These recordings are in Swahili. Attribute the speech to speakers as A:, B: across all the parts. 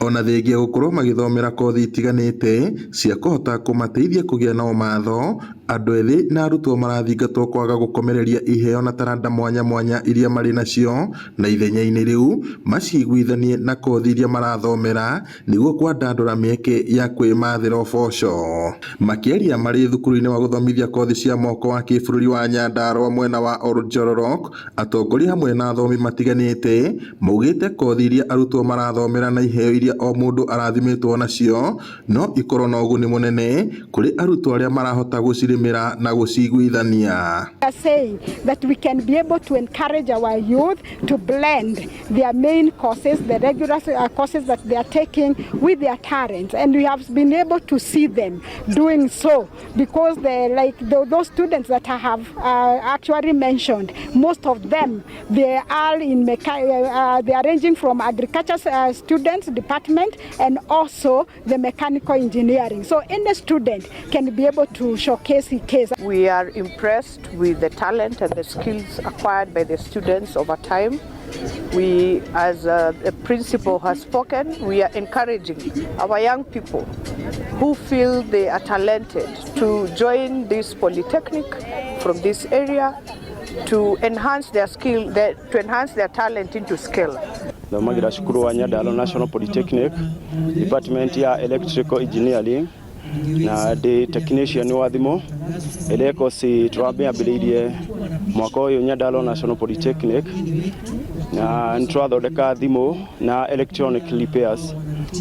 A: Ona thengia gũkorwo magĩthomera kothi itiganĩte cia kũhota kũmateithia kũgĩa na ũmatho, andũ ethĩ na arutwo marathingatwo kwaga gũkomereria iheo na taranda mwanya mwanya iria marĩ nacio, na ithenya-inĩ rĩu maciguithanie na kothi iria marathomera nĩguo kwandandũra mĩeke ya kwĩmathĩra ũboco. Makĩaria marĩ thukuru-inĩ wa gũthomithia kothi cia moko wa kĩbũrũri wa Nyandarua mwena wa Oljororok, atongoria hamwe na athomi matiganĩte maugĩte kothi iria arutwo marathomera na iheo iria o mũndũ arathimĩtwo nacio no ikorwo na ũguni mũnene kũrĩ arutwo arĩa marahota gũcirĩmĩra na gũciguithania.
B: Saying that we can be able to encourage our youth to blend their main courses, the regular courses that they are taking, with their talents, and we have been able to see them doing so because those students that I have actually mentioned, most of them they are ranging from agriculture students department and also the mechanical engineering. So any student can be able to showcase his case.
C: We are impressed with the talent and the skills acquired by the students over time. We, as the principal has spoken, we are encouraging our young people who feel they are talented to join this polytechnic from this area to enhance their skill, to enhance their talent into skill.
D: Ndomagira shukuru wa Nyandarua National Polytechnic, Department ya Electrical Engineering na the technician wa thimo eleko si twambĩrĩirie mwaka ũyũ Nyandarua National Polytechnic na nitwathondeka thimo na electronic repairs.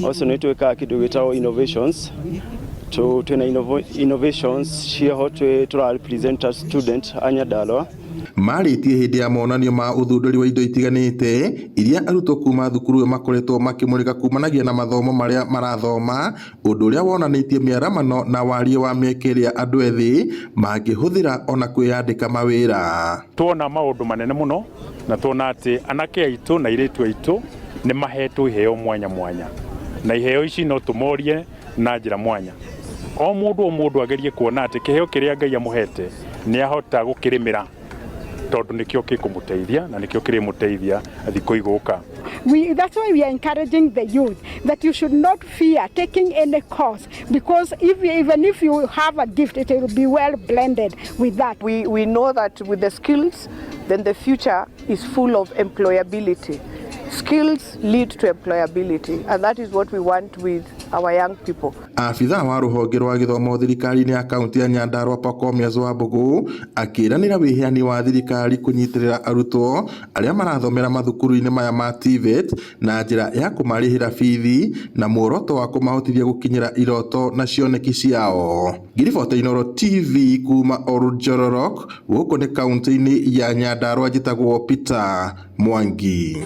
D: Also nitweka kĩndũ gĩtagwo innovations twina innovations cio tũra-represent student a Nyandarua.
A: Marĩtie hĩndĩ ya monanio ma ũthundũri wa indo itiganĩte iria arutwo kuma thukuru makoretwo makĩmũrĩka kumanagia na mathomo marĩa marathoma, ũndũ ũrĩa wonanĩtie mĩaramano na warie wa mĩeke ĩrĩa andũ ethĩ mangĩhũthĩra ona kwĩyandĩka mawĩra.
E: Tuona maũndũ manene mũno na tuona atĩ anake aitũ na airĩtu aitũ nĩ mahetwo iheo mwanya mwanya, na iheo ici no tũmorie na njĩra mwanya. O mũndũ agerie kuona atĩ kĩheo kĩrĩa Ngai amũhete nĩ ahota gũkĩrĩmĩra tondũ nĩkĩo gĩkũmũteithia na nĩkĩo kĩrĩmũteithia thikũ igũka.
B: That's why we are encouraging the youth that you should not fear taking any course, because even if you have a gift, it will be well blended with that.
C: We know that with the skills, then the future is full of employability. Skills lead to employability, and that is what we want with our young people.
A: Afitha wa rũhonge rwa gĩthomo thirikari-inĩ ya kaunti ya Nyandarua Pakomia Zwambugu akĩranĩra wĩheani wa thirikari kũnyitĩrĩra arutwo arĩa marathomera mathukuru-inĩ maya ma TVET na njĩra ya kũmarĩhĩra bithi na muoroto wa kũmahotithia gũkinyĩra iroto na cioneki ciao. Ngiribota Inooro TV kuma Oljororok, gũkũ nĩ kaunti-inĩ ya Nyandarua, njĩtagwo Peter Mwangi.